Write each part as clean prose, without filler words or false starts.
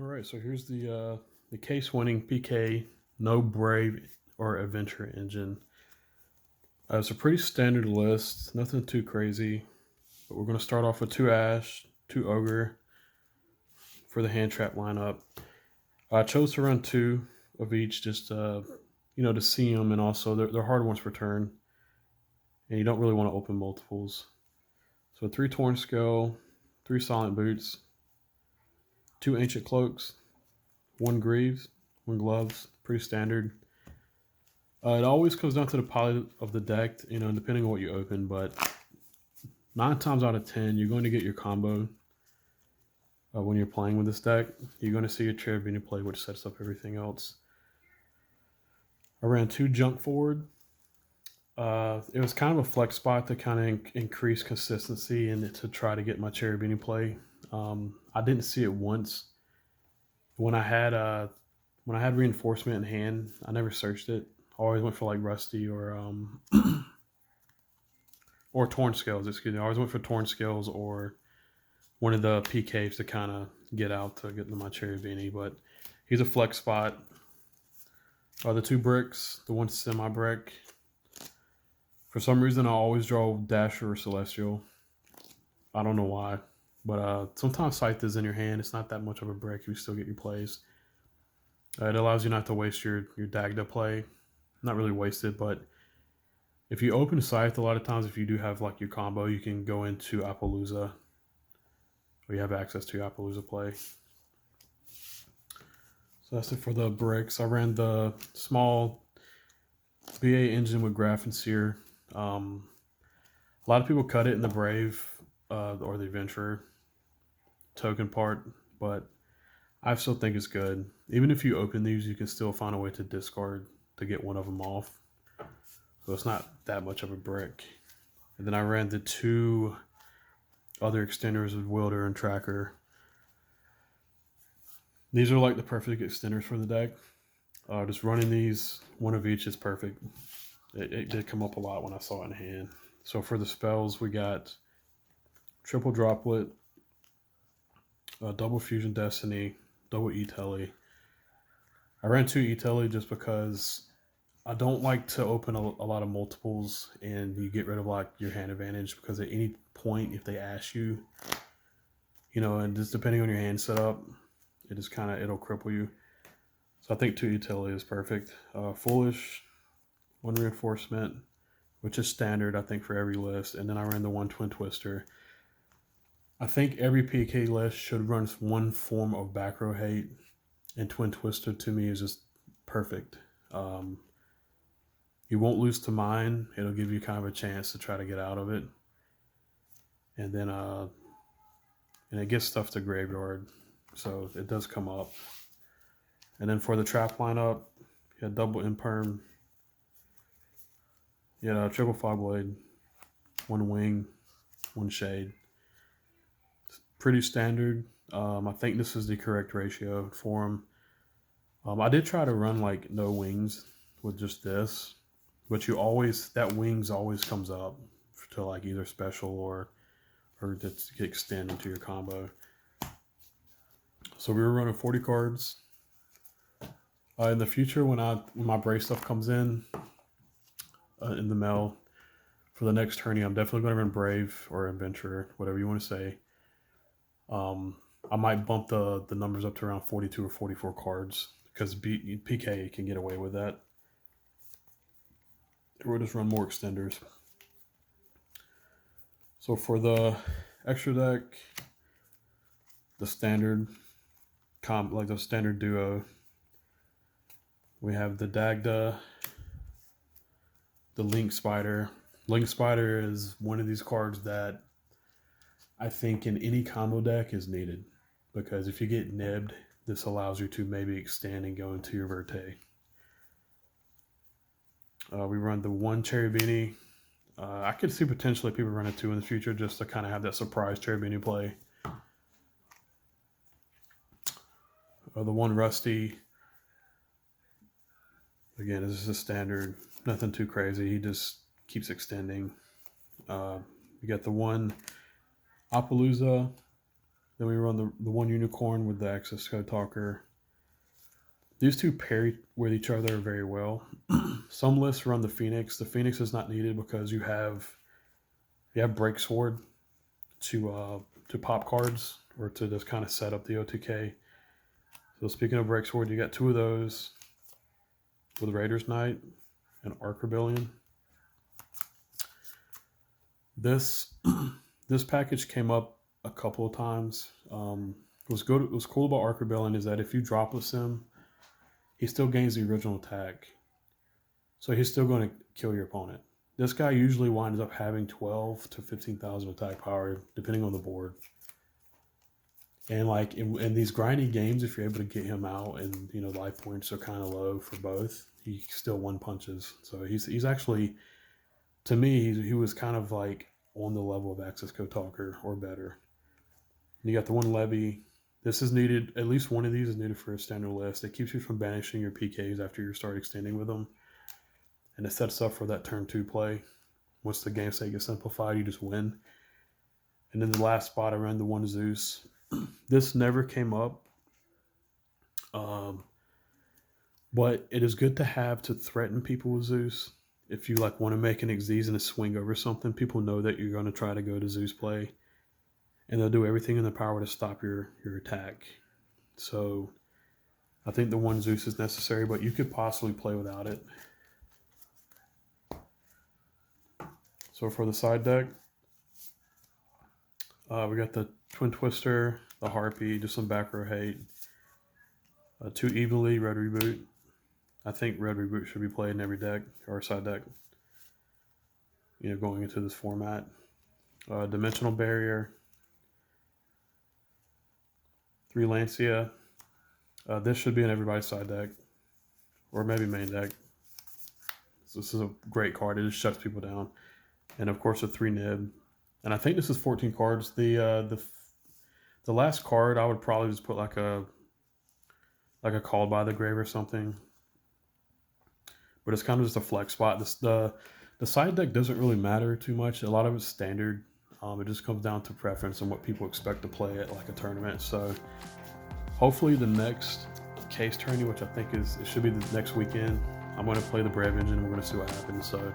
All right, so here's the case-winning PK No Brave or Adventure engine. It's a pretty standard list, nothing too crazy. But we're going to start off with two Ash, two Ogre for the hand trap lineup. I chose to run two of each, just to see them, and also they're hard ones for turn, and you don't really want to open multiples. So three Torn Scale, three Silent Boots, two Ancient Cloaks, one Greaves, one Gloves, pretty standard. It always comes down to the pilot of the deck, depending on what you open. But 9 times out of 10, you're going to get your combo when you're playing with this deck. You're going to see a Cherubini play, which sets up everything else. I ran two Junk Forward. It was kind of a flex spot to kind of increase consistency and to try to get my Cherubini play. I didn't see it once. When I had reinforcement in hand, I never searched it. I always went for like Rusty or Torn Scales. Excuse me. I always went for Torn Scales or one of the PKs to kind of get out to get into my Cherubini. But he's a flex spot. The two bricks, the one semi brick. For some reason, I always draw Dasher or Celestial. I don't know why. But sometimes Scythe is in your hand. It's not that much of a brick. You still get your plays. It allows you not to waste your Dagda play. Not really wasted, but if you open Scythe, a lot of times if you do have like your combo, you can go into Appaloosa. Or you have access to Appaloosa play. So that's it for the bricks. I ran the small BA engine with Graph and Seer. A lot of people cut it in the Brave or the Adventurer token part, but I still think it's good. Even if you open these, you can still find a way to discard to get one of them off. So it's not that much of a brick. And then I ran the two other extenders with Wielder and Tracker. These are like the perfect extenders for the deck. Just running these, one of each is perfect. It did come up a lot when I saw it in hand. So for the spells, we got Triple Droplet, Double Fusion Destiny, Double E-Telly. I ran two E-Telly just because I don't like to open a lot of multiples and you get rid of like your hand advantage, because at any point if they ask you, and just depending on your hand setup, it'll cripple you. So I think two utility is perfect. Foolish, one reinforcement, which is standard I think for every list, and then I ran the one Twin Twister. I think every PK list should run one form of back row hate, and Twin Twister to me is just perfect. You won't lose to mine. It'll give you kind of a chance to try to get out of it. And then and it gets stuff to graveyard. So it does come up. And then for the trap lineup, you had double imperm. You had a triple fogblade, one wing, one shade. It's pretty standard. I think this is the correct ratio for them. I did try to run like no wings with just this, but that wings always comes up to like either special or to extend into your combo. So we were running 40 cards. In the future, when my Brave stuff comes in the mail for the next tourney, I'm definitely going to run Brave or Adventurer, whatever you want to say. I might bump the numbers up to around 42 or 44 cards, because PK can get away with that. We'll just run more extenders. So for the extra deck, the standard the standard duo, we have the Dagda, the Link Spider. Link Spider is one of these cards that I think in any combo deck is needed, because if you get nibbed, this allows you to maybe extend and go into your Verte. We run the one Cherubini. I could see potentially people running two in the future just to kind of have that surprise Cherubini play. The one Rusty. Again, this is a standard, nothing too crazy. He just keeps extending. You got the one Appaloosa, Then we run the one unicorn with the access code talker. These two pair with each other very well. Some lists run the Phoenix. The Phoenix is not needed because you have Break Sword to pop cards or to just kind of set up the OTK. So speaking of Break Sword, you got two of those with Raiders Knight and Arc Rebellion. This this package came up a couple of times. What's cool about Arc Rebellion is that if you drop a sim, he still gains the original attack. So he's still going to kill your opponent. This guy usually winds up having 12 to 15,000 attack power, depending on the board. And like in these grindy games, if you're able to get him out and life points are kind of low for both, he still one punches. So he's actually, to me, he was kind of like on the level of Access Code Talker or better. You got the one levy. This is needed. At least one of these is needed for a standard list. It keeps you from banishing your PKs after you start extending with them. And it sets up for that turn 2 play. Once the game state gets simplified, you just win. And then the last spot, I ran the one Zeus. This never came up. But it is good to have to threaten people with Zeus. If you like want to make an Xyz and a swing over something, people know that you're going to try to go to Zeus play. And they'll do everything in their power to stop your attack. So I think the one Zeus is necessary, but you could possibly play without it. So for the side deck, we got the Twin Twister, the Harpy, just some back row hate. 2 Evilly, Red Reboot. I think Red Reboot should be played in every deck, or side deck, going into this format. Dimensional Barrier. 3 Lancia. This should be in everybody's side deck, or maybe main deck. So this is a great card. It just shuts people down. And of course, a 3 Nib. And I think this is 14 cards. The last card I would probably just put like a Called by the Grave or something. But it's kind of just a flex spot. The side deck doesn't really matter too much. A lot of it's standard. It just comes down to preference and what people expect to play at like a tournament. So hopefully the next case tourney, which I think it should be the next weekend, I'm going to play the Brave Engine. We're going to see what happens. So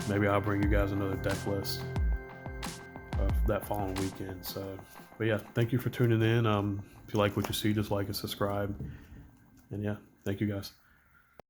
maybe I'll bring you guys another deck list that following weekend. So, but yeah, thank you for tuning in. If you like what you see, just like and subscribe. And yeah, thank you guys.